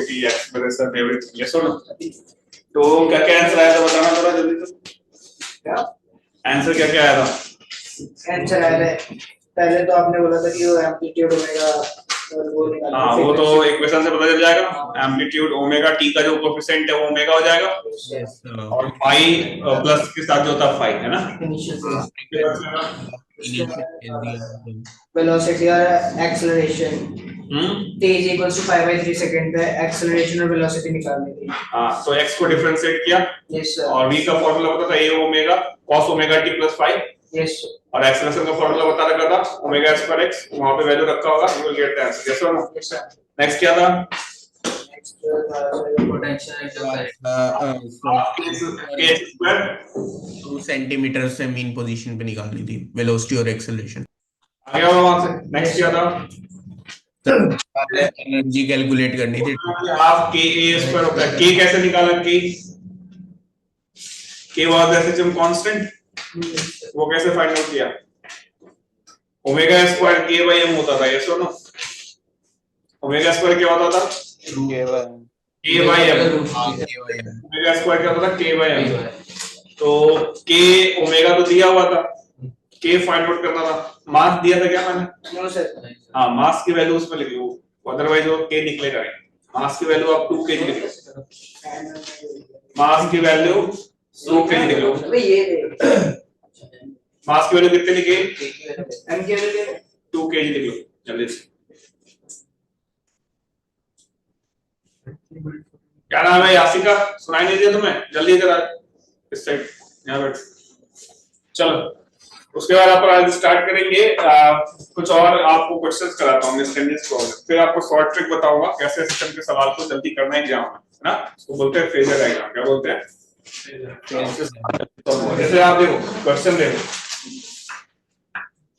Velocity, acceleration, everything. Yes और no? तो क्या क्या आंसर आया था बताना थोड़ा जल्दी से। क्या आंसर क्या क्या आया था? आंसर आया था, पहले तो आपने बोला था कि वो एम्पलीट्यूड ओमेगा और वो निकाल। हाँ वो तो इक्वेशन से पता चल जाएगा। एम्पलीट्यूड ओमेगा टी का जो कोएफिशिएंट है वो ओमेगा हो जाएगा। Yes, और फाई प्लस के साथ जो होता है फाई, है ना? वेलोसिटी और acceleration t is equals to 5/3 second पे एक्सेलरेशन और वेलोसिटी निकालने के लिए। हाँ तो x को डिफरेंशिएट किया। Yes sir. और v का फार्मूला पता था a omega cos omega t plus 5। Yes sir. और एक्सेलरेशन का फार्मूला बता रखा था ओमेगा s पर x, वहां पे वैल्यू रखा होगा, you will get the answer. Yes और नो? Yes sir. नेक्स्ट क्या था? नेक्स्ट पोटेंशियल 2 सेंटीमीटर से मीन पोजीशन पे निकालनी थी वेलोसिटी और एक्सेलरेशन। आगे और वहां से नेक्स्ट क्या था? एनर्जी कैलकुलेट करनी थी। हाफ k a स्क्वायर होता है। k कैसे निकाला? k वाज एसएचएम कांस्टेंट, वो कैसे फाइंड आउट किया? Omega square k by m होता था। यस और नो? ओमेगा स्क्वायर क्या होता था? k by m। Omega square क्या होता था? k by m। तो k ओमेगा तो दिया हुआ था, k फाइंड आउट करना था। मास दिया था क्या मैंने? No sir. हाँ मास की वैल्यू उसमें लिख लो, अदरवाइज वो k निकलेगा नहीं। मास की वैल्यू आप 2k लिख लो। मास की वैल्यू 2k लिख लो। अबे ये मास की वैल्यू कितने लिखे? m के लिए 2 kg लिख लो जल्दी से। क्या नाम है? यासिका। सुनाई नहीं दिया तुम्हें? जल्दी इधर आ, इस साइड यहाँ बैठ। चलो उसके बाद आप आज स्टार्ट करेंगे कुछ और आपको क्वेश्चंस कराता हूँ मिसलेनियस प्रॉब्लम, फिर आपको शॉर्ट ट्रिक बताऊंगा कैसे सिस्टम के सवाल को जल्दी करना है एग्जाम में, है ना? उसको बोलते हैं फेजर डायग्राम। क्या बोलते हैं? जैसे आप देखो क्वेश्चन देखो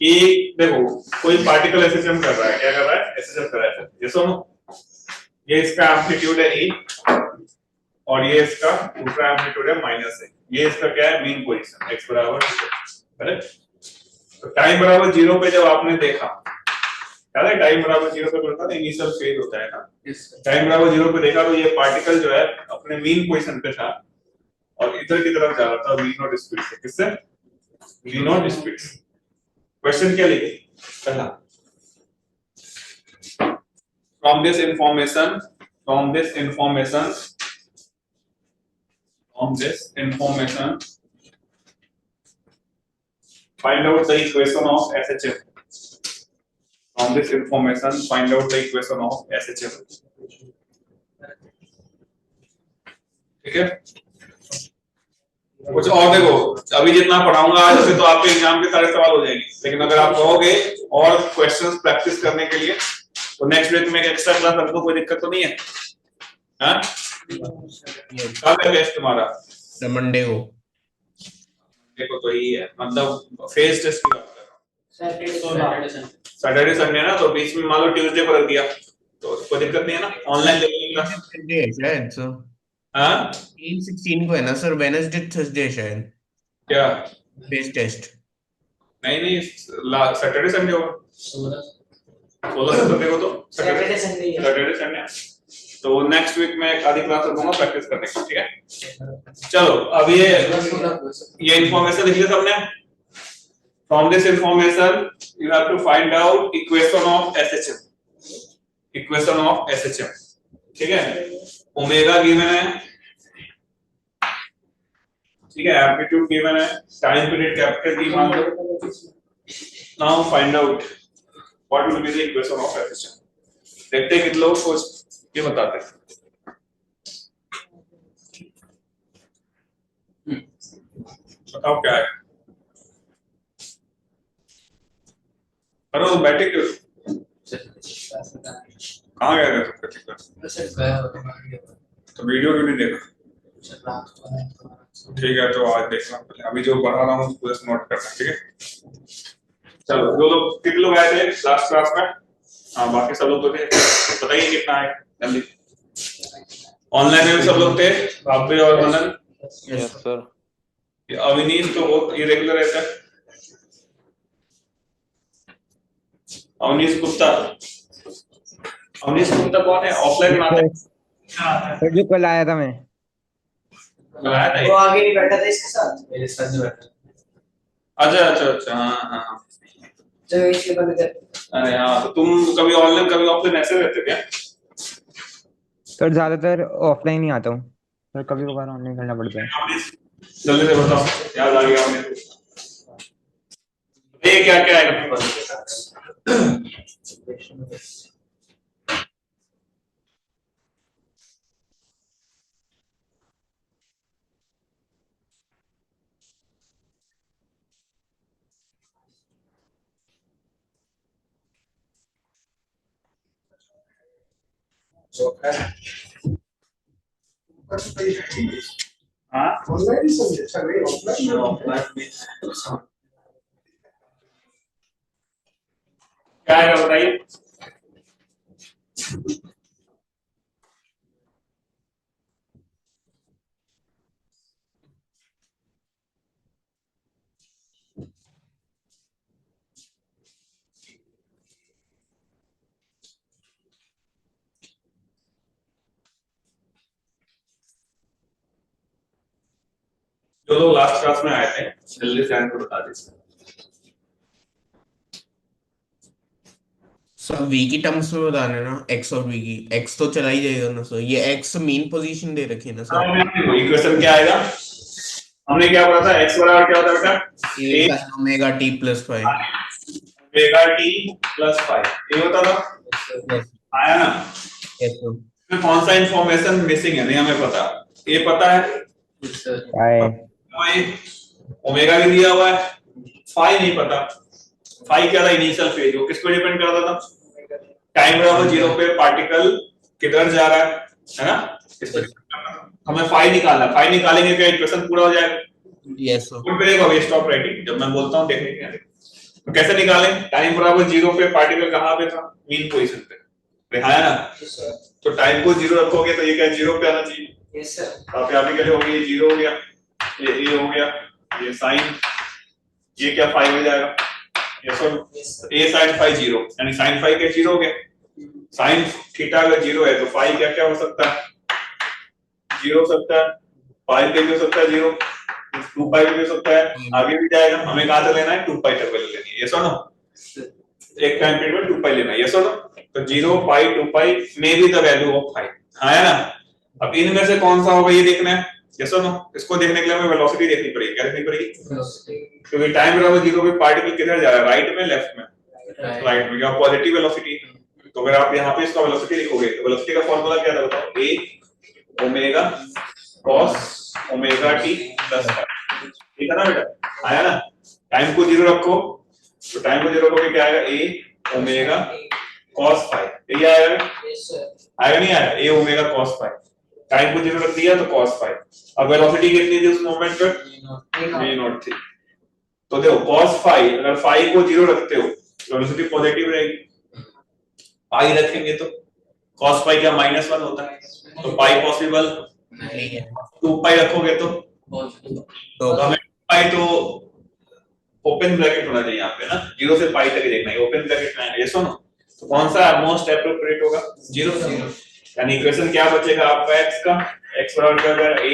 कि देखो कोई पार्टिकल एसएचएम कर रहा है। क्या कर रहा है? एसएचएम कर रहा है। ये सुनो, ये इसका एम्पलीट्यूड है e और ये इसका दूसरा एम्पलीट्यूड है माइनस है। ये इसका क्या है? मीन पोजीशन x बराबर 0, करेक्ट? तो टाइम बराबर 0 पे जब आपने देखा, क्या है टाइम बराबर 0 पे बोलता है इनिशियल फेज होता है ना। टाइम बराबर 0 पे देखा तो ये पार्टिकल जो है अपने मीन पोजीशन पे था और इधर की तरफ जा रहा था v नॉट स्पीड से। किससे? v नॉट स्पीड से। क्वेश्चन क्या लिखे? पहला, from this information find out the equation of SHM. From this information find out the equation of SHM. ठीक है? कुछ और देखो, अभी जितना पढ़ाऊंगा आज से तो आपके एग्जाम के सारे सवाल हो जाएंगे, लेकिन अगर आप कहोगे और क्वेश्चंस प्रैक्टिस करने के लिए तो नेक्स्ट वीक में एक्स्ट्रा क्लास रख दो, कोई दिक्कत तो नहीं है? हाँ? कब है टेस्ट तुम्हारा? मंडे को। देखो तो यही है, मतलब फेज टेस्ट की बात कर रहा हूँ। सैटरडे संडे ना, तो बीच में मान लो ट्यूसडे को रख दिया तो कोई दिक्कत नहीं है ना? ऑनलाइन ले लेंगे संडे है शायद सर। हाँ 16 को है ना सर, वेडनेसडे थर्सडे शायद। क्या फेज टेस्ट? नहीं सैटरडे संडे होगा 16 संडे को, तो सैटरडे संडे। तो नेक्स्ट वीक में एक आधी क्लास रखूंगा प्रैक्टिस करने की, ठीक है? चलो अब ये इंफॉर्मेशन लिख लिया सबने। From this information you have to find out equation of SHM. Equation of SHM, ठीक है? ओमेगा गिवन है, ठीक है? एम्पलीट्यूड गिवन है, टाइम पीरियड कैपिटल टी मान लो। Now find out what will be the equation of SHM. देखते हैं कितने लोग को ये बताते हैं। बताओ क्या है? करो बैठे क्यों? कहाँ गया था? तो वीडियो क्यों नहीं देखा? ठीक है तो आज देखना, अभी जो पढ़ा रहा हूँ पूरा नोट करना, ठीक है? चलो दो लोग, कितने लोग आए थे लास्ट क्लास में? हाँ बाकी सब लोग तो थे, बताइए कितना आए जल्दी। ऑनलाइन में सब लोग थे, भाभी और मनन। Yes sir. अविनीश तो बहुत इरेगुलर रहता है। अवनीश गुप्ता कौन है? ऑफलाइन बनाते हैं सर जो कल आया था मैं, बुलाया था वो ये? आगे नहीं बैठा था इसके साथ। मेरे साथ जो बैठा अच्छा अच्छा अच्छा, हाँ हाँ। जो इसके बंद कर। अरे हाँ, तो तुम कभी ऑनलाइन कभी ऑफलाइन ऐसे रहते क्या? सर ज्यादातर ऑफलाइन ही आता हूँ सर, कभी कभार ऑनलाइन करना पड़ता है। जल्दी से बताओ, याद आ गया हमें। ये क्या क्या है? हाँ, ऑनलाइन ही समझे, अच्छा नहीं ऑफलाइन क्या है बताइए। जो लोग लास्ट क्लास में आए थे जल्दी से आंसर बता दीजिए। सर v की टर्म्स में बताना है ना, x और v की। x तो चला ही जाएगा ना सर, ये x मीन पोजीशन दे रखी है ना सर। इक्वेशन क्या आएगा? हमने क्या पढ़ा था? x बराबर क्या होता है बेटा? a sin omega t plus 5। Omega t plus 5 ये होता था, यस आया ना? Yes sir. इसमें कौन सा इंफॉर्मेशन मिसिंग है? नहीं हमें पता। ये पता है, आए ओमेगा भी दिया हुआ है, फाई नहीं पता। फाई क्या था? इनिशियल फेज, वो किस पे डिपेंड करता था? टाइम बराबर 0 पे पार्टिकल किधर जा रहा है ना? इस पे depend करता था। हमें फाई निकालना, फाई निकालेंगे क्या इक्वेशन पूरा हो जाएगा? Yes sir. कौन करेगा? वे स्टॉप राइटिंग, जब मैं बोलता हूं देखने के लिए। तो कैसे निकालें? टाइम बराबर 0 पे पार्टिकल कहां पे था? मीन पोजीशन पे, दिखाया ना? तो टाइम को 0 रखोगे तो ये क्या 0 पे आना चाहिए? Yes sir. तो आप यहाँ पे क्या लिखोगे? ये 0 हो गया, ये a हो गया, ये साइन, ये क्या 5 हो जाएगा? ये सब a sin phi 0, यानी sin phi क्या 0 हो गया? sin थीटा अगर 0 है तो phi क्या क्या हो सकता है? 0 हो सकता है, pi पे भी हो सकता है 0, 2 pi पे भी हो सकता है, आगे भी जाएगा। हमें कहां से लेना है? 2 pi तक वैल्यू लेनी है, यस और नो? एक टाइम पीरियड में 2 pi लेना है, यस और नो? तो 0 pi 2 pi में भी द वैल्यू ऑफ phi, हाँ है ना? अब इनमें से कौन सा होगा ये देखना है, यस और नो? इसको देखने के लिए हमें वेलोसिटी देखनी पड़ेगी। क्या देखनी पड़ेगी? क्योंकि टाइम बराबर 0 पे पार्टिकल किधर जा रहा है? राइट में, लेफ्ट में? राइट में। क्या पॉजिटिव वेलोसिटी? तो अगर आप यहाँ पे इसका वेलोसिटी लिखोगे तो वेलोसिटी का फॉर्मूला क्या था बताओ? a omega cos omega t plus ठीक है ना बेटा? आया ना? टाइम को 0 रखो तो टाइम को 0 रखोगे क्या आएगा? a ओमेगा cos phi, ये आएगा? Yes sir. आएगा नहीं आएगा? a omega cos phi, time को 0 रख दिया तो cos phi। अब वेलोसिटी कितनी थी उस मोमेंट पे? v नॉट थी। तो देखो cos phi, अगर phi को 0 रखते हो तो वेलोसिटी पॉजिटिव रहेगी, पाई रखेंगे तो cos phi क्या -1 होता है, तो पाई पॉसिबल नहीं है 2 पाई रखोगे तो तो हमें पाई तो ओपन ब्रैकेट होना चाहिए यहाँ पे ना, 0 से पाई तक ही देखना है, ओपन ब्रैकेट में है, ये सुनो। तो कौन सा मोस्ट एप्रोप्रिएट होगा? 0। यानी इक्वेशन क्या बचेगा आपका x का? x बराबर क्या हो जाएगा? a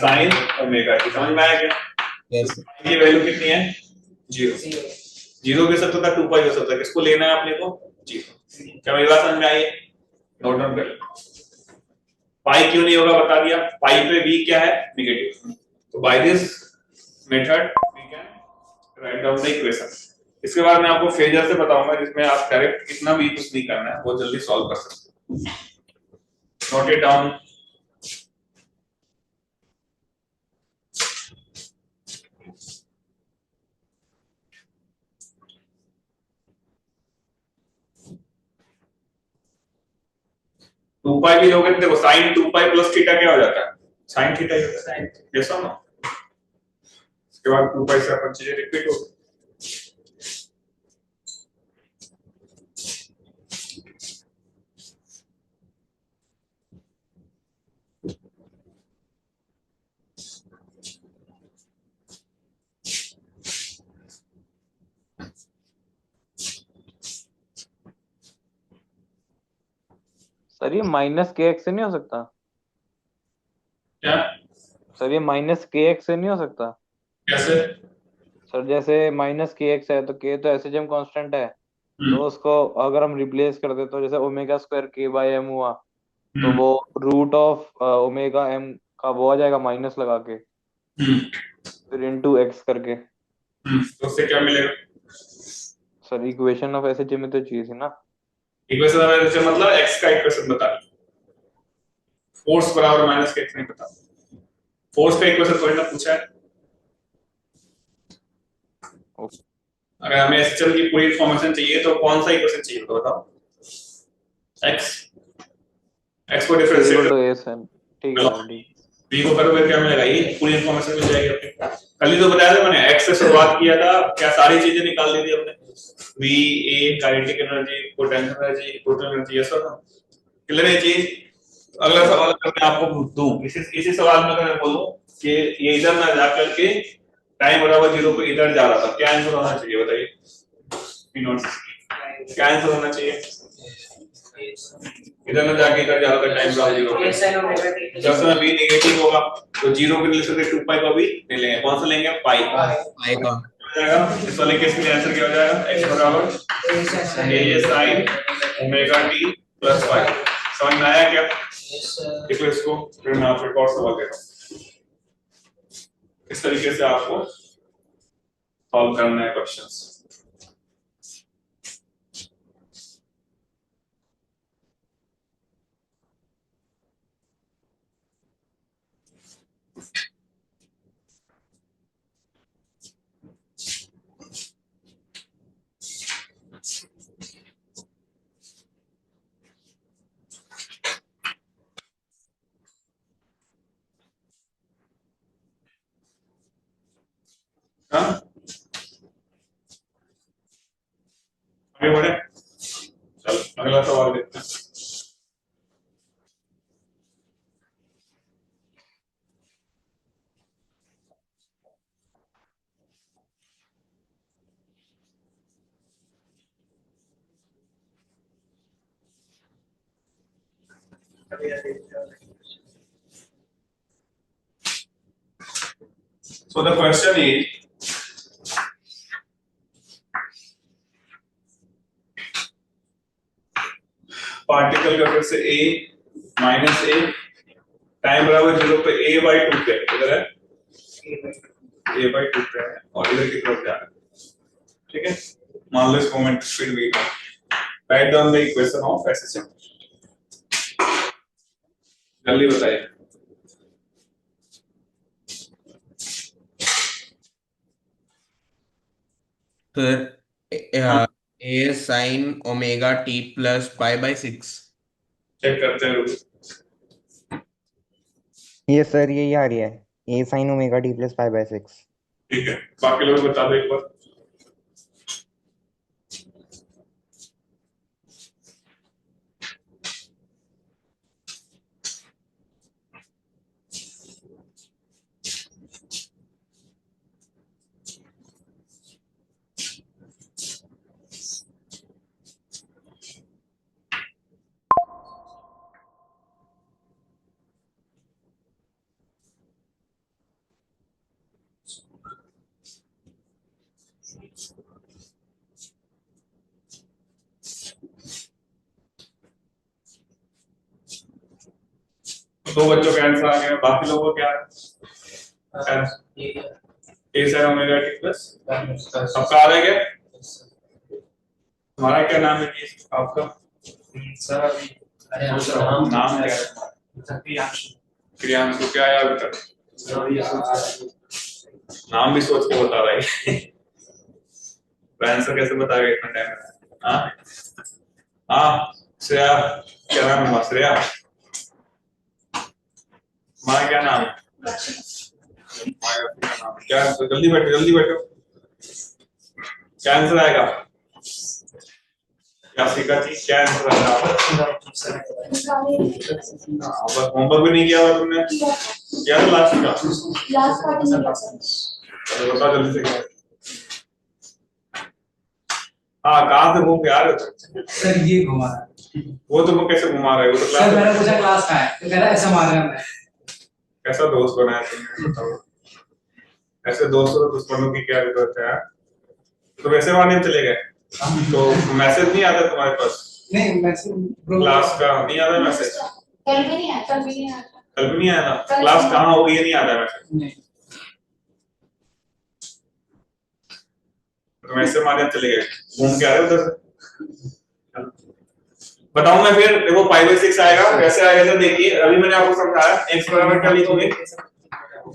sin ओमेगा t, समझ में आया क्या? यस ये वैल्यू कितनी है? 0। 0 भी हो सकता था, 2 पाई हो सकता है, किसको लेना है अपने को? 0। क्या मेरी बात समझ में आई है? नोट डाउन कर लो। पाई क्यों नहीं होगा बता दिया, पाई पे v क्या है? नेगेटिव। तो by this method we can write down the equation. इसके बाद मैं आपको फेजर से बताऊंगा जिसमें आप डायरेक्ट इतना भी कुछ नहीं करना है, बहुत जल्दी सॉल्व कर सकते हो। Note it down. टू पाई भी लोगे तो देखो साइन 2 पाई प्लस थीटा क्या हो जाता है? साइन थीटा ही होता है, यस और नो? इसके बाद 2 पाई से अपन चीजें रिपीट हो। सर सर ये माइनस के एक्स से नहीं हो सकता? क्या सर ये माइनस के एक्स से नहीं हो सकता? कैसे? सर जैसे माइनस के एक्स है तो के तो एसएचएम कांस्टेंट है, तो हम्म उसको अगर हम रिप्लेस कर दे तो जैसे ओमेगा स्क्वायर के बाय एम हुआ, तो हम्म वो रूट ऑफ ओमेगा एम का वो आ जाएगा माइनस लगा के, हम्म फिर इनटू एक्स करके। तो उससे क्या मिलेगा? सर इक्वेशन ऑफ एसएचएम में तो चाहिए थी ना। इक्वेशन ऑफ एसएचएम मतलब x का इक्वेशन बता, फोर्स बराबर माइनस के x नहीं पता, फोर्स का इक्वेशन थोड़ी ना पूछा है। अगर हमें एसएचएम की पूरी इन्फॉर्मेशन चाहिए तो कौन सा इक्वेशन चाहिए तो बताओ। x को डिफरेंशिएट इक्वल टू एस है, ठीक है सर ठीक। b को करोगे क्या मिलेगा, ये पूरी इन्फॉर्मेशन मिल जाएगी आपको। कल ही तो बताया था मैंने, x से शुरुआत किया था, क्या सारी चीजें निकाल दी थी हमने, v a kinetic energy, potential energy, total energy, ये सब क्लियर है चीज। अगला सवाल अगर मैं आपको दूं, इसी सवाल में अगर मैं बोलूं कि ये इधर ना जा करके टाइम बराबर 0 पे इधर जा रहा था, क्या आंसर होना चाहिए बताइए? क्या आंसर होना चाहिए? इधर ना जाके इधर जा रहा था टाइम बराबर 0 पे, ये sin ओमेगा t जब समय b नेगेटिव होगा तो 0 के रिलेशन से 2 पाई का भी ले लेंगे, कौन सा लेंगे? पाई आएगा। हो जाएगा। इस वाले केस में आंसर क्या हो जाएगा? x बराबर a sin omega t plus pi. समझ में आया क्या? देखो इसको फिर मैं आपको एक और सवाल देता हूँ, इस तरीके से आपको सॉल्व करना है क्वेश्चंस। हाँ आगे बढ़े, चल अगला सवाल देखते हैं। So the question is, particle का फिर से a माइनस a टाइम बराबर 0 पे a/2 पे इधर है, a/2 पे है और इधर की तरफ जा रहा है, ठीक है। मान लो इस moment speed v, right down the equation of SHM, जल्दी बताइए। तो A sine omega T plus pi by 6। Check करते हैं रुको। ये सर यही आ रही है, a sin omega t plus pi by 6। ठीक है, बाकी लोग बता दो एक बार। दो बच्चों का आंसर आ गया, बाकी लोगों का क्या है? ए साइन ओमेगा टी प्लस, सबका आ रहा है क्या? तुम्हारा क्या नाम है जी आपका? नाम क्या है? क्रियांशु। क्या है अभी तक? नाम भी सोच के बता रहा है। आंसर कैसे बताएगा इतना टाइम में? हाँ हाँ श्रेया, क्या नाम है श्रेया? तुम्हारा क्या नाम है? क्या? जल्दी बैठो जल्दी बैठो, क्या आंसर आएगा? क्या सीखा थी, क्या आंसर आएगा? बस होमवर्क भी नहीं किया हुआ तुमने? क्या था लास्ट का? चलो बताओ जल्दी से क्या। हाँ कहाँ से घूम के आ रहे हो? सर ये घुमा वो तुम कैसे घुमा रहे हो? तो सर मैंने क्लास पूछा क्लास का है तो कह रहा है ऐसा मार रहा है मैं। कैसा दोस्त बनाया तुमने बताओ? ऐसे दोस्तों को दुश्मनों की क्या जरूरत है? तो वैसे वहां नहीं चले गए तो मैसेज नहीं आता तुम्हारे पास? नहीं मैसेज क्लास का नहीं आता मैसेज? कल भी नहीं आया, कल भी नहीं आया। कल भी नहीं आया ना? क्लास कहाँ होगी ये नहीं आता मैसेज? नहीं तो वैसे माध्यम चले गए, घूम के आ रहे हो उधर से। बताऊं मैं फिर? देखो 5/6 आएगा, कैसे आएगा तो देखिए। अभी मैंने आपको समझाया x बराबर क्या लिखोगे,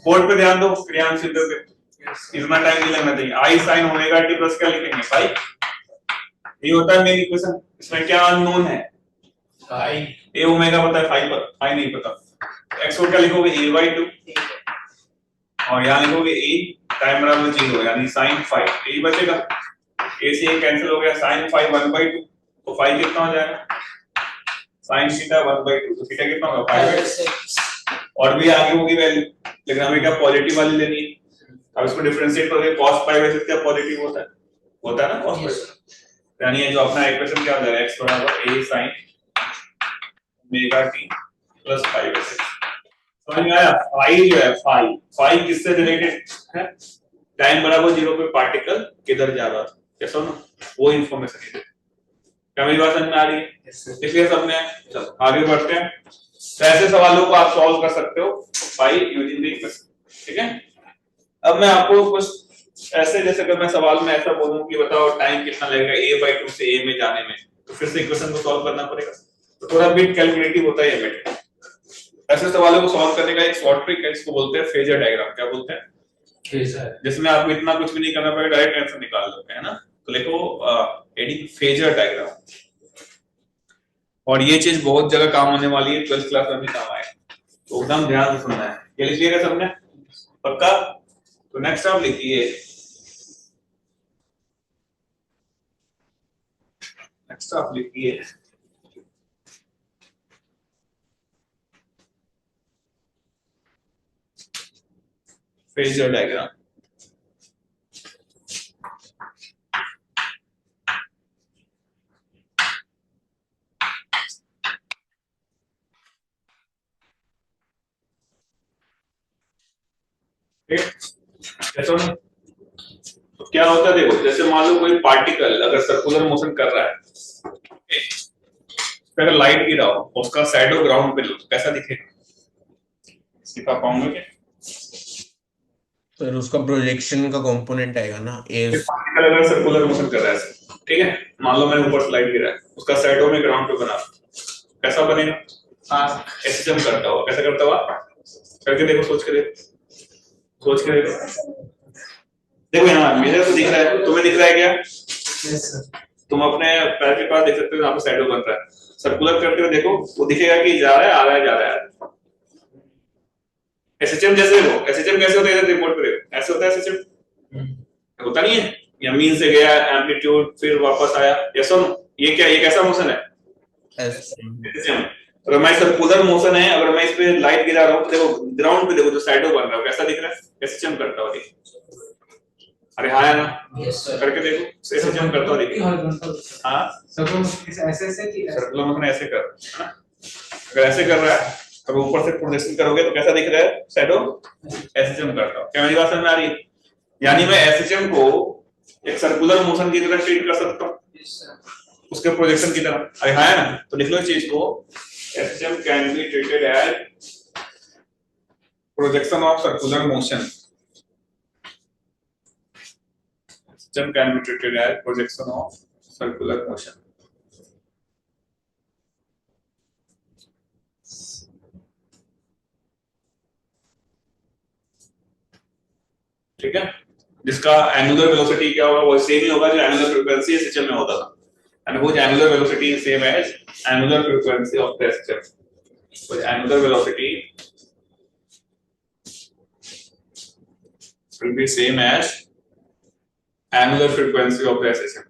बोर्ड पे ध्यान दो, क्रियांश सिद्ध पे इतना टाइम नहीं लगना चाहिए। i sin omega t plus क्या लिखेंगे पाई, ये होता है मेरी इक्वेशन। इसमें क्या अननोन है? पाई। a ओमेगा पता है, फाई पर फाई नहीं पता। x को क्या लिखोगे a/2 और यहाँ लिखोगे a टाइम बराबर 0 यानी sin फाई, यही बचेगा। a से a कैंसिल हो गया, sin फाई 1/2 तो फाई कितना हो जाएगा sin थीटा 1/2 तो थीटा कितना होगा 5/6। और भी आगे होगी वैल्यू, लेकिन हमें क्या पॉजिटिव वाली लेनी है। अब इसको डिफरेंशिएट करोगे cos π/6 क्या पॉजिटिव होता है ना cos π/6, यानी ये जो अपना इक्वेशन क्या हो जाएगा x बराबर a sin omega t plus π/6। समझ में आया? फाई जो है फाई किससे रिलेटेड है? टाइम बराबर 0 पे पार्टिकल किधर जा रहा था, कैसा ना वो इंफॉर्मेशन है। क्या मेरी बात समझ में आ रही है? इसलिए सबने चलो आगे बढ़ते हैं। तो ऐसे सवालों को आप सॉल्व कर सकते हो बाय यूजिंग द इक्वेशन, ठीक है। अब मैं आपको कुछ ऐसे, जैसे अगर मैं सवाल में ऐसा बोलूं कि बताओ टाइम कितना लगेगा a/2 से a में जाने में, तो फिर से इक्वेशन को सॉल्व करना पड़ेगा, तो थोड़ा बिट कैलकुलेटिव होता है ये मेथड। ऐसे सवालों को सॉल्व करने का एक शॉर्ट ट्रिक है, इसको बोलते हैं फेजर डायग्राम। क्या बोलते हैं? फेजर। जिसमें आपको इतना कुछ भी नहीं करना पड़ेगा, डायरेक्ट आंसर निकाल दोगे, है ना। तो लिखो हेडिंग फेजर डायग्राम, और ये चीज बहुत जगह काम होने वाली है, 12th क्लास में भी काम आएगा, तो एकदम ध्यान से सुनना है। ये लिखिएगा सबने पक्का? तो नेक्स्ट आप लिखिए, नेक्स्ट आप लिखिए फेजर डायग्राम। तो क्या होता है देखो, जैसे मान लो कोई पार्टिकल अगर सर्कुलर मोशन कर रहा है, अगर लाइट गिरा हो, उसका शैडो ग्राउंड पे लो तो कैसा दिखेगा? दिखा पाऊंगे क्या? फिर उसका प्रोजेक्शन का कंपोनेंट आएगा ना पार्टिकल अगर सर्कुलर मोशन कर रहा है, ठीक है, मान लो मैंने ऊपर से लाइट गिरा है, उसका शैडो में ग्राउंड पे बना, कैसा बनेगा? एसएचएम करता हुआ। कैसा करता हुआ? करके देखो, सोच के देखो, सोच के देखो। देखो यहाँ मेरे को दिख रहा है, तुम्हें दिख रहा है क्या? तुम अपने पैर के पास देख सकते हो, यहाँ पे शैडो बन रहा है। सर्कुलर करते हुए देखो, वो दिखेगा कि जा रहा है, आ रहा है, जा रहा है। एसएचएम जैसे देखो, एसएचएम कैसे होता है रिपोर्ट पे देखो, ऐसे होता है एसएचएम, होता नहीं है? या मीन से गया, एम्पलीट्यूड, फिर वापस आया, या सुनो ये क्या, ये कैसा मोशन है? एसएचएम। अगर मैं सर्कुलर मोशन है, अगर मैं इस पे लाइट गिरा रहा हूं तो देखो ग्राउंड पे देखो जो शैडो बन रहा है कैसा दिख रहा है? एसएचएम करता हुआ दिख। अरे हाँ ना, करके देखो, एसएचएम करता हुआ दिख। हां सर्कुलर मोशन ऐसे कर, है ना। अगर ऐसे कर रहा है, अगर ऊपर से प्रोजेक्शन करोगे तो कैसा दिख रहा है? शैडो एसएचएम करता हूं। क्या मेरी बात समझ में आ रही है? यानी मैं एसएचएम को एक सर्कुलर मोशन की तरह ट्रीट कर सकता हूं, उसके प्रोजेक्शन की तरह। अरे हाँ ना, तो लिख लो इस चीज को, SHM can be treated as projection of circular motion. SHM can be treated as projection of circular motion. ठीक है, जिसका एंगुलर वेलोसिटी क्या होगा? वो सेम ही होगा जो एंगुलर फ्रीक्वेंसी SHM में होता था, and whose angular velocity is same as angular frequency of the SHM. So angular velocity will be same as angular frequency of the SHM.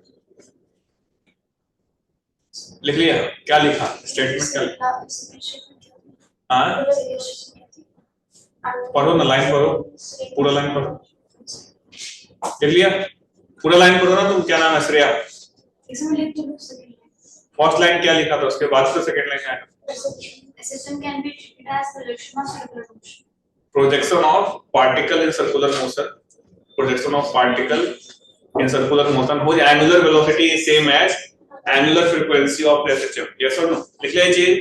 लिख लिया? क्या लिखा? स्टेटमेंट क्या लिखा? हाँ, पढ़ो ना, लाइन पढ़ो, पूरा लाइन पढ़ो। लिख लिया? पूरा लाइन पढ़ो ना तुम। क्या नाम है? श्रेया। फर्स्ट लाइन क्या लिखा था, उसके बाद से सेकंड लाइन आया SHM can be treated as projection of circular motion. projection of particle in circular motion, projection of particle in circular motion whose angular velocity is same as angular frequency of the SHM. Yes or no? लिख लिया ये चीज?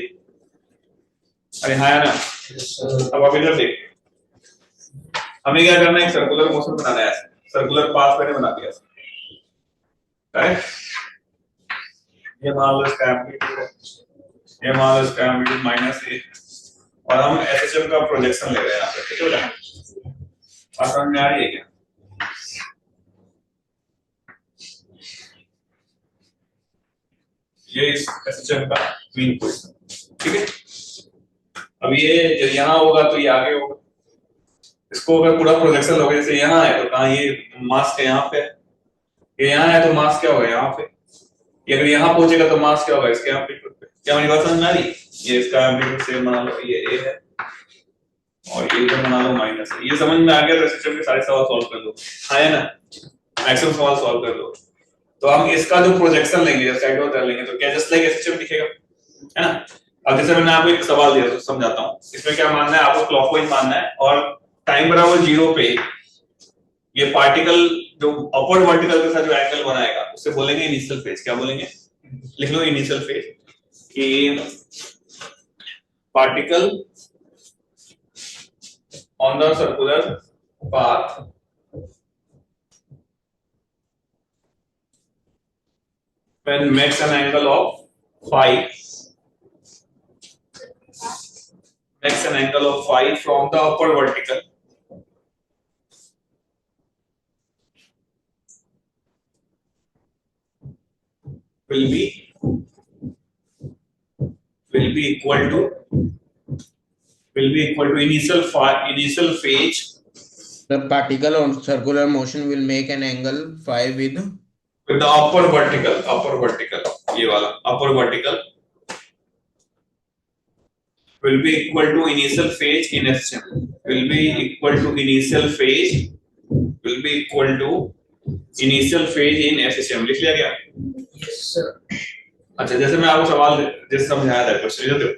अरे हाँ ना, अब आप इधर देख, हमें क्या करना है, सर्कुलर मोशन बनाना है, सर्कुलर पाथ मैंने बना दिया, करेक्ट? ये मान लो इसका एम्पलीट्यूड है, ये मान लो इसका एम्पलीट्यूड -a, और हम एसएचएम का प्रोजेक्शन ले रहे हैं यहाँ पे, ठीक है बेटा? बात समझ में आ रही है क्या? ये इस एसएचएम का मीन पोजीशन, ठीक है? अब ये जब यहाँ होगा तो ये आगे होगा, इसको अगर पूरा प्रोजेक्शन लोगे, जैसे यहाँ है तो कहाँ ये मास के यहाँ पे है, ये यहाँ है तो मास क्या होगा यहाँ पे, ये अगर यहाँ पहुंचेगा तो मास क्या होगा इसके एम्पलीट्यूड पे। क्या मेरी बात समझ में आ रही है? ये इसका एम्पलीट्यूड सेम बना लो, ये a है और ये इधर बना लो माइनस है। ये समझ में आ गया तो एसएचएम के सारे सवाल सॉल्व कर दो, हाँ है ना? मैक्सिमम सवाल सॉल्व कर दो। तो हम इसका जो प्रोजेक्शन लेंगे, जब साइड और लेंगे तो क्या जस्ट लाइक एसएचएम दिखेगा, है ना? अब जैसे मैंने आपको एक सवाल दिया तो समझाता हूँ, इसमें क्या मानना है आपको, क्लॉकवाइज मानना है और टाइम बराबर 0 पे ये पार्टिकल जो अपवर्ड वर्टिकल के साथ जो एंगल बनाएगा उसे बोलेंगे इनिशियल फेज। क्या बोलेंगे? लिख लो इनिशियल फेज कि particle on the circular path when makes an angle of phi, makes an angle of phi from the upper vertical will be equal to initial phase. The particle on circular motion will make an angle phi with the upper vertical, ये वाला upper vertical will be equal to initial phase in SHM, will be equal to initial phase in SHM। लिख लिया क्या? Yes sir. अच्छा, जैसे मैं आपको सवाल जैसे समझाया था क्वेश्चन, इधर देखो,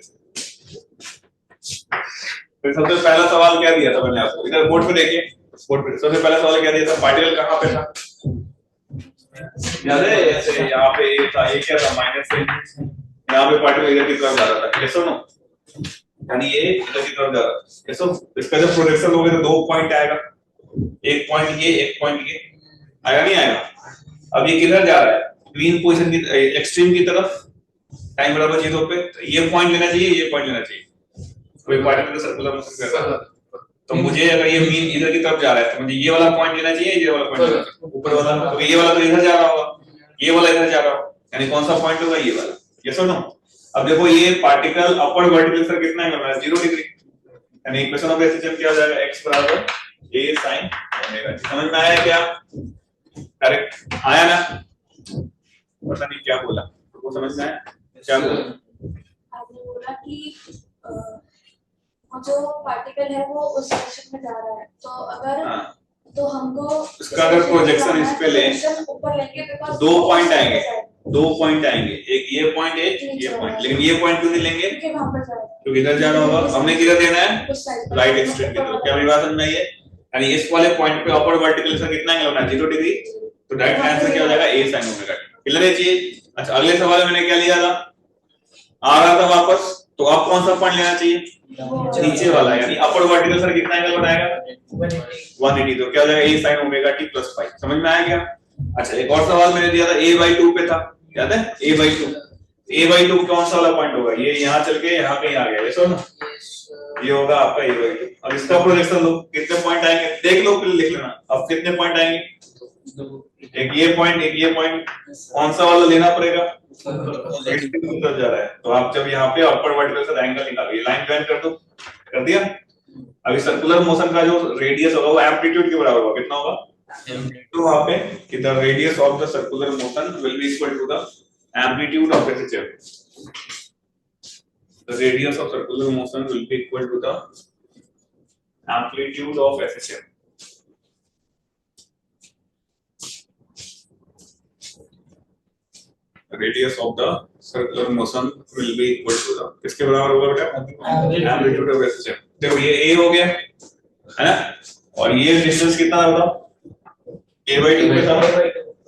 फिर सबसे पहला सवाल क्या दिया था मैंने आपको, इधर बोर्ड पे देखिए, बोर्ड पे सबसे पहला सवाल क्या दिया था, पार्टिकल कहाँ पे था, याद है? ऐसे यहाँ पे था, ये क्या था, माइनस से यहाँ पे पार्टिकल इधर की तरफ जा रहा था, कैसे ना, यानी ये इधर की तरफ जा रहा है, कैसे? इसका जब प्रोजेक्शन होगा तो 2 पॉइंट आएगा, एक पॉइंट ये, एक पॉइंट ये, आएगा नहीं आएगा? अब ये किधर जा रहा है, ग्रीन पोजीशन की एक्सट्रीम की तरफ, टाइम बराबर 0 पे, तो ये पॉइंट लेना चाहिए, ये पॉइंट लेना चाहिए। कोई पार्टिकल का सर्कुलर मोशन कर रहा है तो मुझे अगर ये मीन इधर की तरफ जा रहा है तो मुझे ये वाला पॉइंट लेना चाहिए, ये वाला पॉइंट ऊपर वाला, तो ये वाला तो इधर जा रहा होगा, ये वाला इधर जा रहा होगा, यानी कौन सा पॉइंट होगा, ये वाला। यस और नो? अब देखो ये पार्टिकल अपवर्ड वर्टिकल से कितना एंगल है, 0 डिग्री, यानी इक्वेशन ऑफ एसएचएम क्या हो जाएगा, x बराबर a sin ओमेगा। समझ में आया क्या? करेक्ट आया ना? पता नहीं क्या बोला, वो समझ में आया क्या बोला? आपने बोला कि जो पार्टिकल है वो उस डायरेक्शन में जा रहा है, तो अगर तो हमको इसका अगर प्रोजेक्शन इस पे ले ऊपर लेंगे बिकॉज़ 2 पॉइंट आएंगे, एक ये पॉइंट, एक ये पॉइंट, लेकिन ये पॉइंट क्यों नहीं लेंगे, क्योंकि वहां पर जाएगा, क्योंकि इधर जाना होगा, हमने किधर देना है, उस साइड राइट एक्सट्रीम की तरफ। क्या मेरी बात समझ में आई है? यानी इस वाले पॉइंट पे अपवर्ड वर्टिकल से कितना एंगल होना है, 0 डिग्री, तो डायरेक्ट आंसर क्या हो जाएगा, a sin omega t। Clear है चीज? अच्छा, अगले सवाल में मैंने क्या लिया था, आ रहा था वापस, तो अब कौन सा पॉइंट लेना चाहिए, नीचे वाला, यानी अपवर्ड वर्टिकल से कितना एंगल बनाएगा, 180, तो क्या हो जाएगा, a sin omega t plus phi. समझ में आया क्या? अच्छा, एक और सवाल मैंने दिया था a/2 पे था, याद है? a/2 कौन सा वाला पॉइंट होगा, ये यहाँ चल के यहाँ कहीं आ गया, ये सुनो, ये होगा आपका a/2। अब इसका प्रोजेक्शन लो, कितने पॉइंट आएंगे देख लो, फिर लिख लेना। अब कितने पॉइंट आएंगे, एक ये पॉइंट, कौन सा वाला लेना पड़ेगा, उधर जा रहा है, तो आप जब यहाँ पे अपर वर्टिकल से एंगल निकालो, ये लाइन ज्वाइन कर दो, कर दिया। अभी सर्कुलर मोशन का जो रेडियस होगा वो एम्पलीट्यूड के बराबर होगा, कितना होगा, तो वहां पे कि the radius of the circular motion will be equal to the amplitude of SHM. The radius of circular motion will be equal to the amplitude of SHM. Radius of the circular motion will be equal to the, किसके बराबर होगा बेटा, amplitude of SHM. देखो ये a हो गया है ना, और ये डिस्टेंस कितना है बताओ, a/2 के साथ,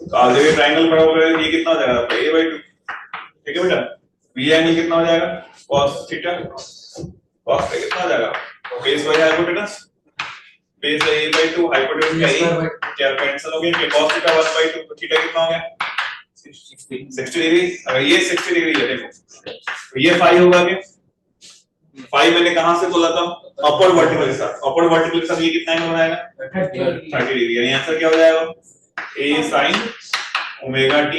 तो आज ये ट्रायंगल बना हुआ है, ये कितना हो जाएगा आपका a/2, ठीक है बेटा। v एंगल कितना हो जाएगा cos थीटा, cos का कितना हो जाएगा बेस बाय हाइपोटेनस, बेस है a/2, हाइपोटेनस का a, क्या कैंसिल हो गया, कि cos थीटा 1/2, तो थीटा कितना हो गया 60 डिग्री। अगर ये 60 डिग्री है देखो, तो ये फाई होगा क्या, फाई मैंने कहां से बोला था, अपवर्ड वर्टिकल के साथ, अपवर्ड वर्टिकल के साथ ये कितना एंगल बनाएगा 30 डिग्री, यानी आंसर क्या हो जाएगा a sin omega t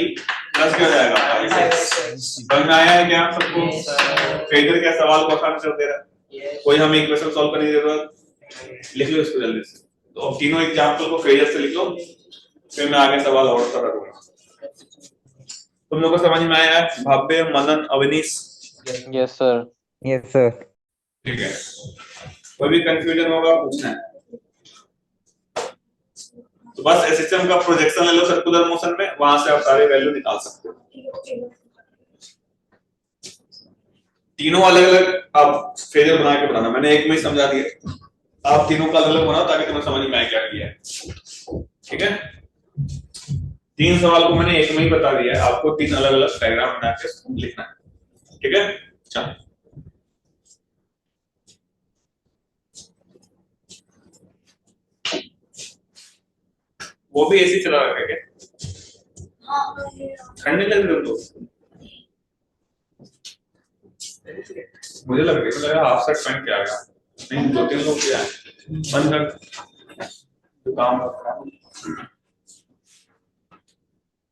plus क्या हो जाएगा, समझ में आया है क्या आप सबको? फेजर क्या सवाल को आसान कर दे रहा है, कोई हमें इक्वेशन सॉल्व करने की जरूरत, लिख लो इसको जल्दी से। तो अब तीनों एग्जांपल को फेजर से लिख लो, फिर मैं आगे सवाल और करूंगा। तुम लोगों को समझ में आया है Bhavya, Manan, Avneesh? Yes sir. Yes sir. ठीक है, कोई भी कंफ्यूजन होगा पूछना है। तो बस एसएचएम का प्रोजेक्शन ले लो सर्कुलर मोशन में, वहां से आप सारे वैल्यू निकाल सकते हो। तीनों अलग अलग आप फेजर बना के बनाना, मैंने एक में ही समझा दिया, आप तीनों का अलग अलग बनाओ ताकि तुम्हें समझ में आए क्या किया है। ठीक है, 3 सवाल को मैंने एक में ही बता दिया है, आपको 3 अलग अलग डायग्राम बना के लिखना है। ठीक है, चलो वो भी ऐसे चला रखा है क्या, हाँ ठंड नहीं लग रही तो मुझे लग रही है, हाफ शर्ट पहन के आ गया, नहीं 2-3 लोग क्या बंद कर काम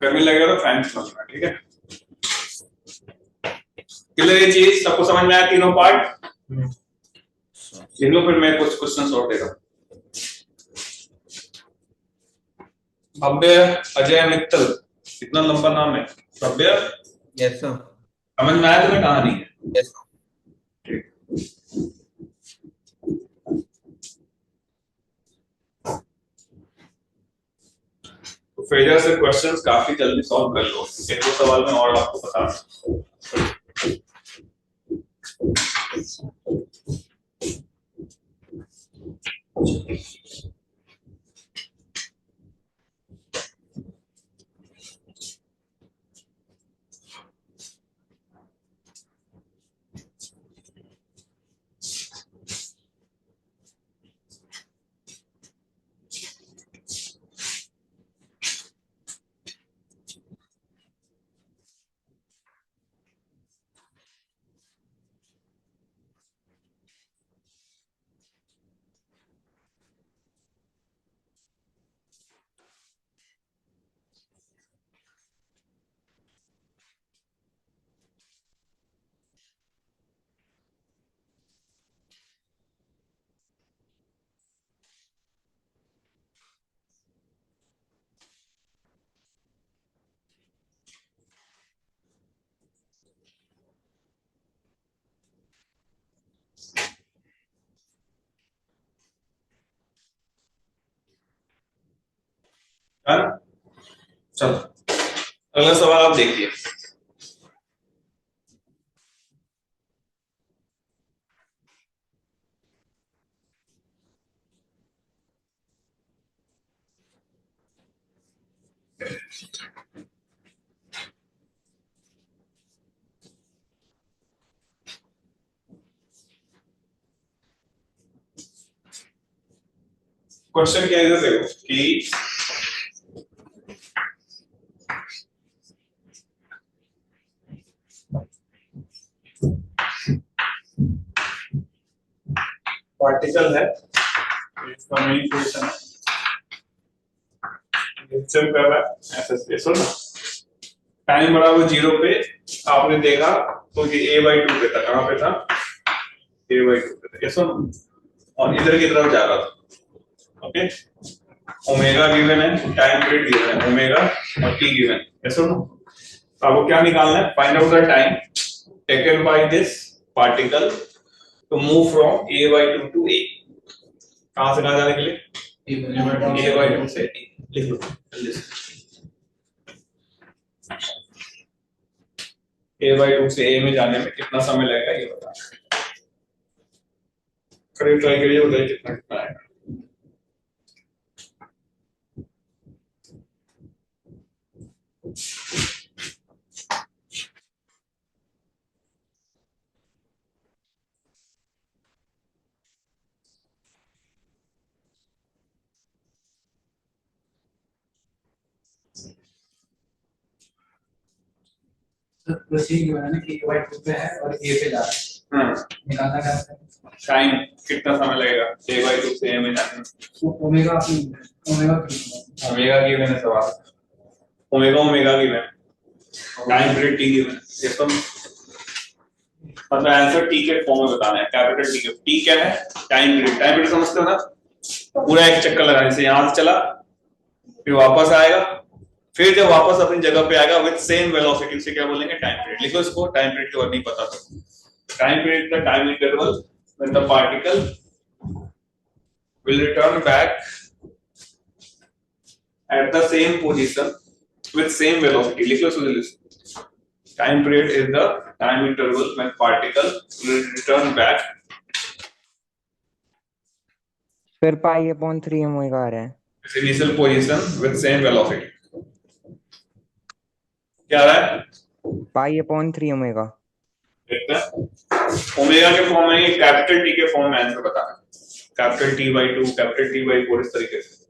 गर्मी लगेगा तो फैन चलाना। ठीक है, क्लियर ये चीज सबको समझ में आया, तीनों पार्ट लिख लो, फिर मैं कुछ क्वेश्चन और दे रहा हूं। भव्य, अजय, मित्तल, कितना लंबा नाम है भव्य? Yes sir. समझ में आया तुम्हें कहानी है? यस। ठीक, तो फेजर से क्वेश्चंस काफी जल्दी सॉल्व कर लो, 1-2 सवाल में और आपको बता है ना? चलो अगला सवाल आप देखिए, क्वेश्चन क्या इधर देखो कि पार्टिकल है, इसका मेन इक्वेशन है, सिस्टम कर रहा है ऐसे सुनो, टाइम बराबर 0 पे आपने देखा तो ये a/2 पे था, कहां पे था a/2 पे था, ये सुनो, और इधर की तरफ जा रहा था। ओके, ओमेगा गिवन है, टाइम पीरियड गिवन है ओमेगा और t गिवन है, ये सुनो। तो आपको क्या निकालना है, find out the time taken by this particle to move from a/2 to a, कहां से कहां जाने के लिए a/2 से a, लिख लो जल्दी से। a/2 से a में जाने में कितना समय लगेगा ये बता। करिए ट्राई करिए, बताइए कितना कितना आएगा। प्रोसीड जो है ना कि वाई टू पे है और ए पे जा रहा है, हाँ, निकालना क्या है? टाइम कितना समय लगेगा a/2 से a में जाने में? ओमेगा कितना? ओमेगा की मैंने सवाल, ओमेगा की मैंने टाइम पीरियड t गिवन है। ये तो मतलब आंसर t के फॉर्म में बताना है, कैपिटल T के। t क्या है? टाइम पीरियड समझते हो ना? पूरा एक चक्कर लगाने से यहां से चला, फिर वापस आएगा, फिर जब वापस अपनी जगह पे आएगा विद सेम वेलोसिटी, से क्या बोलेंगे? Time period. लिखो इसको, टाइम पीरियड की और नहीं पता तो टाइम पीरियड का time interval when the particle will return back at the same position with same velocity. लिख लो सुन लो, time period is the time interval when particle will return back. फिर पाई अपॉन 3 ओमेगा आ रहा है। its initial position with same velocity. क्या आ रहा है? Pi upon 3 omega. देखते हैं omega के फॉर्म में, कैपिटल टी के फॉर्म में आंसर बताना, कैपिटल T/2, कैपिटल T/4 इस तरीके से।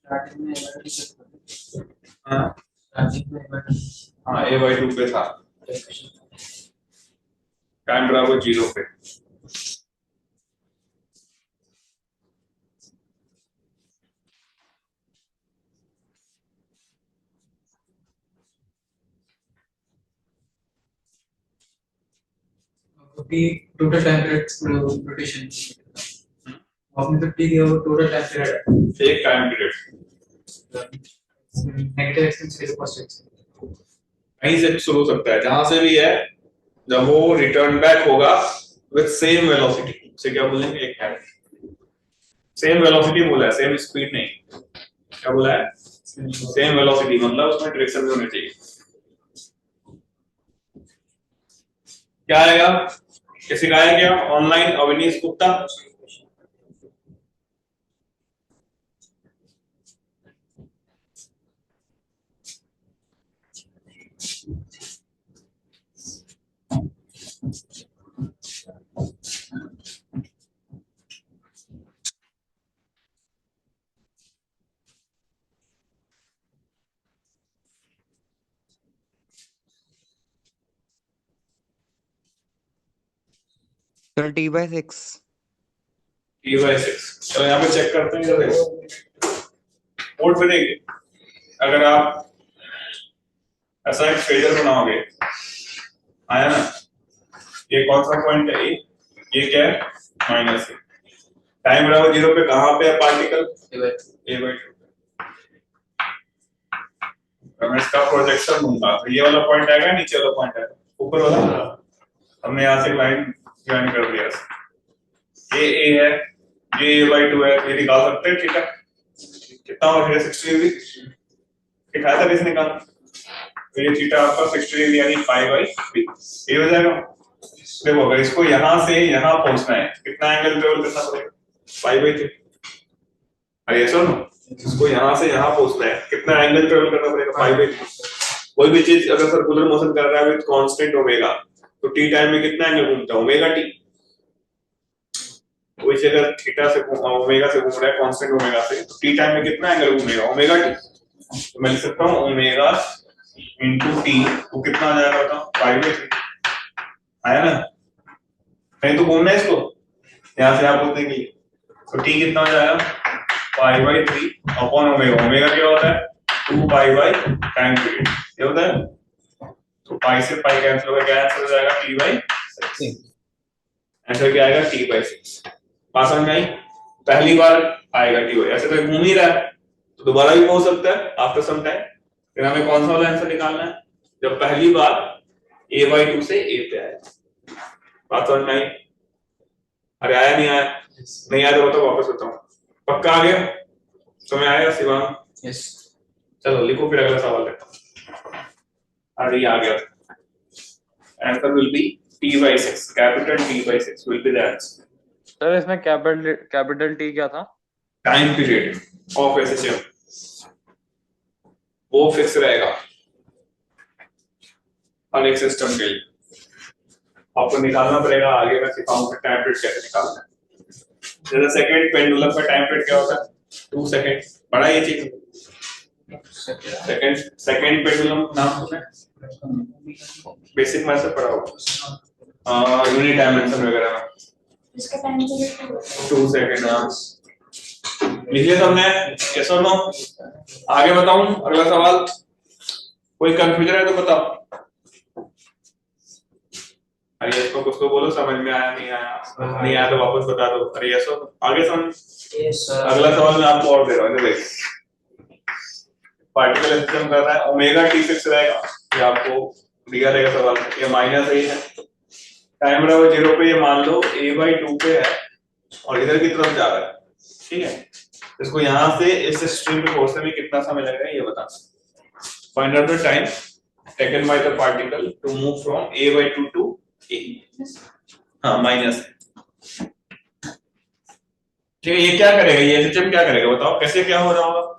स्टार्टिंग में एवरेज हाँ स्टार्टिंग में एवरेज हाँ, a/2 पे था, टाइम बराबर 0 पे। क्योंकि टोटल टाइम पीरियड रोटेशन आपने तो टी दिया, वो टोटल टाइम पीरियड है, एक टाइम पीरियड नेगेटिव एक्सटेंशन के पास कहीं से भी शुरू हो सकता है, जहां से भी है, जब वो रिटर्न बैक होगा विद सेम वेलोसिटी, उसे क्या बोलेंगे? एक टाइम। सेम वेलोसिटी बोला है, सेम स्पीड नहीं। क्या बोला है? सेम वेलोसिटी, मतलब उसमें डायरेक्शन भी होनी चाहिए। क्या आएगा? किसी का आया क्या? ऑनलाइन अविनीश गुप्ता। चलो T/6। T/6। चलो यहाँ पे चेक करते हैं, इधर देखो बोर्ड पे देखिए, अगर आप ऐसा एक फेजर बनाओगे, आया ना, ये कौन सा पॉइंट है? ये क्या है? माइनस है। टाइम बराबर 0 पे कहाँ पे है पार्टिकल? a/2 पे। मैं इसका प्रोजेक्शन दूंगा तो ये वाला पॉइंट आएगा, नीचे वाला पॉइंट आएगा, ऊपर वाला। हमने यहाँ से लाइन ज्वाइन कर दिया, ये a है, ये a/2 है, ये निकाल सकते हैं। ठीक है, कितना हो गया? 60 डिग्री दिखाया था किसने निकाला? तो ये थीटा आपका 60 डिग्री यानी π/3 ये हो जाएगा। देखो अगर इसको यहाँ से यहाँ पहुंचना है, कितना एंगल ट्रेवल करना पड़ेगा? π/3। अरे ये सुनो, इसको यहाँ से यहाँ पहुंचना है, कितना एंगल ट्रेवल करना पड़ेगा? π/3। कोई भी चीज अगर सर्कुलर मोशन कर रहा है विद कांस्टेंट ओमेगा, तो t टाइम में कितना एंगल घूमता है? Omega t। कोई चीज अगर थीटा से ओमेगा से घूम रहा है, कांस्टेंट ओमेगा से, तो t टाइम में कितना एंगल घूमेगा? Omega t। तो मैं लिख सकता हूँ ओमेगा इंटू टी, तो कितना आ जाएगा बताओ? π/3 आया ना? नहीं तो घूमना है इसको, यहाँ से आप बोलते हैं कि तो टी कितना हो जाएगा? π/3 अपॉन ओमेगा। ओमेगा क्या होता है? 2π टाइम पीरियड, ये होता है। तो पाई से पाई कैंसिल होगा, क्या आंसर हो जाएगा? t/6। आंसर क्या आएगा? t/6। बात समझ में आई? पहली बार आएगा t/, ऐसे तो घूम ही रहा है तो दोबारा भी हो सकता है आफ्टर सम टाइम। फिर हमें कौन सा वाला आंसर निकालना है? जब पहली बार a/2 से a पे आए। बात समझ में आई? अरे आया नहीं आया? नहीं आया तो बताओ, वापस बताऊं। पक्का आ गया? तुम्हें आया शिवांग? यस। चलो लिखो फिर अगला सवाल लेते। अरे ये आ गया। Answer will be t/6, capital t/6 will be the answer. Sir इसमें कैपिटल टी क्या था? टाइम पीरियड ऑफ एसएचएम, वो फिक्स रहेगा हर एक सिस्टम के लिए। आपको निकालना पड़ेगा, आगे मैं सिखाऊंगा टाइम पीरियड कैसे निकालना है। जैसे सेकंड पेंडुलम का टाइम पीरियड क्या होता है? 2 सेकंड। पढ़ा ये चीज? सेकंड पेंडुलम नाम सुना है? बेसिक में से पढ़ा होगा यूनिट डायमेंशन वगैरह में। इसका टाइम पीरियड 2 सेकंड। हाँ लिख लिया सबने? यस और नो? आगे बताऊं अगला सवाल? कोई कंफ्यूजन है तो बताओ। अरे इसको कुछ तो बोलो, समझ में आया नहीं आया? नहीं आया तो वापस बता दो। अरे यस और आगे समझ। Yes sir. अगला सवाल मैं आपको और दे रहा हूँ, देख। पार्टिकल एसएचएम कर रहा है, ओमेगा टी फिक्स रहेगा, ये आपको दिया रहेगा सवाल में। ये माइनस है, टाइम बराबर 0 पे ये मान लो a/2 पे है और इधर की तरफ जा रहा है, ठीक है? इसको यहाँ से इस स्ट्रिंग पे पहुंचने में कितना समय लगेगा ये बताना। Find out the time taken by the particle to move from a/2 to a। हाँ माइनस है, ठीक है? ये क्या करेगा? ये एसएचएम क्या करेगा बताओ? कैसे क्या हो रहा होगा?